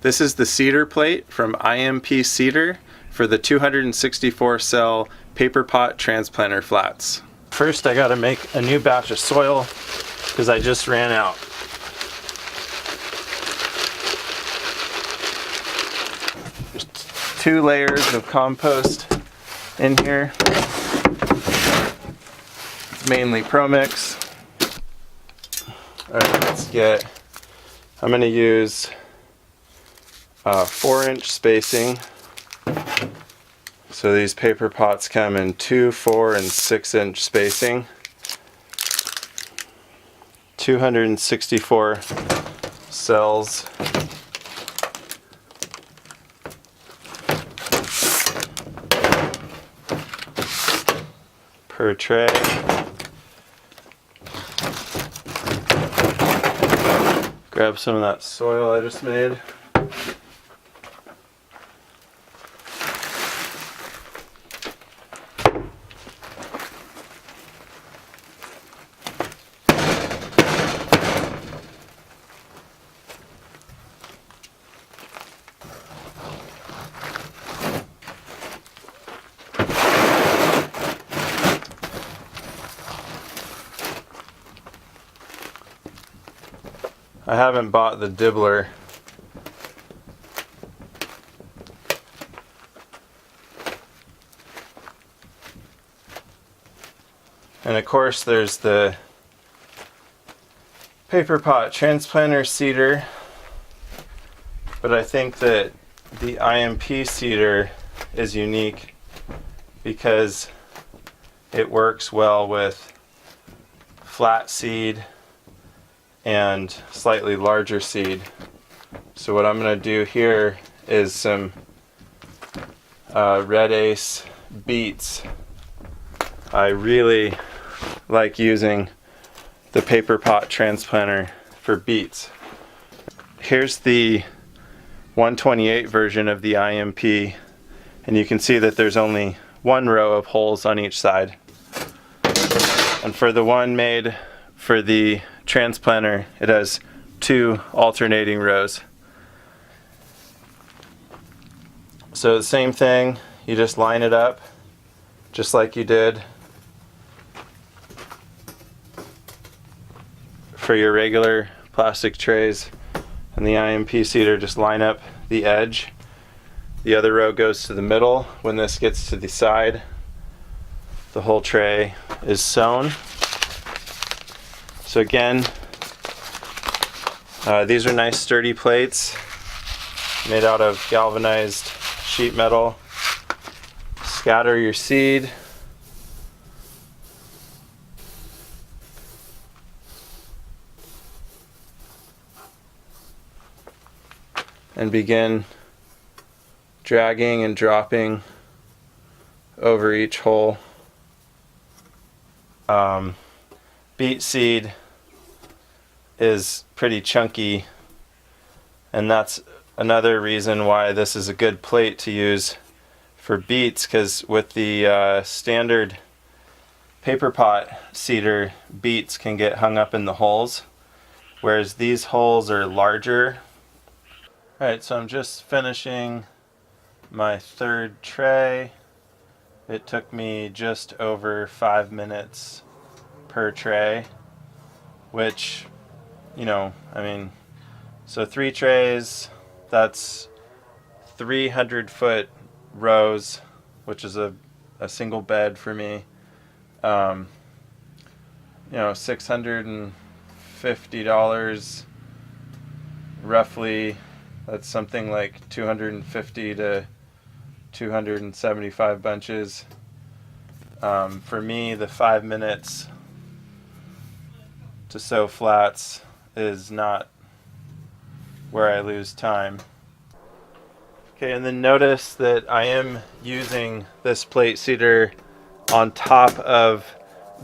This is the seeder plate from IMP Seeder for the 264 cell paper pot transplanter flats. First I gotta make a new batch of soil because I just ran out. There's 2 layers of compost in here. It's mainly ProMix. Alright, let's get, I'm gonna use 4-inch spacing. So these paper pots come in 2, 4, and 6-inch spacing. 264 cells. Per tray. Grab some of that soil I just made. I haven't bought the dibbler. And of course there's the paper pot transplanter seeder, but I think that the IMP seeder is unique because it works well with flat seed and slightly larger seed. So what I'm going to do here is some Red Ace beets. I really like using the paper pot transplanter for beets. Here's the 128 version of the IMP, and you can see that there's only 1 row of holes on each side. And for the one made for the transplanter, it has 2 alternating rows. So the same thing, you just line it up just like you did for your regular plastic trays. And the IMP seeder, just line up the edge. The other row goes to the middle. When this gets to the side, the whole tray is sewn. So again, these are nice sturdy plates made out of galvanized sheet metal. Scatter your seed. And begin dragging and dropping over each hole. Beet seed is pretty chunky, and that's another reason why this is a good plate to use for beets, because with the standard paper pot seeder, beets can get hung up in the holes, whereas these holes are larger. Alright, so I'm just finishing my 3rd tray. It took me just over 5 minutes per tray, which, you know, I mean, so 3 trays, that's 300-foot rows, which is a single bed for me. You know, $650 roughly. That's something like 250 to 275 bunches. For me, the 5 minutes to sow flats is not where I lose time. Okay, and then notice that I am using this plate seeder on top of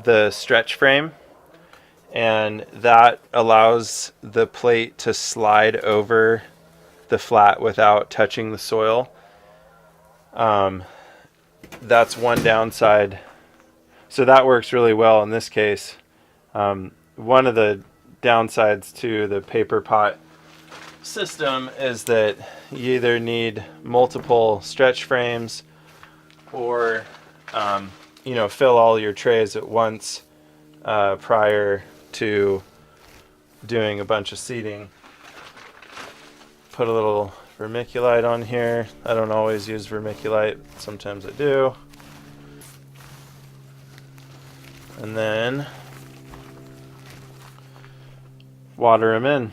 the stretch frame, and that allows the plate to slide over the flat without touching the soil. That's one downside. So that works really well in this case. One of the downsides to the paper pot system is that you either need multiple stretch frames or fill all your trays at once prior to doing a bunch of seeding. Put a little vermiculite on here. I don't always use vermiculite, sometimes I do. And then water them in.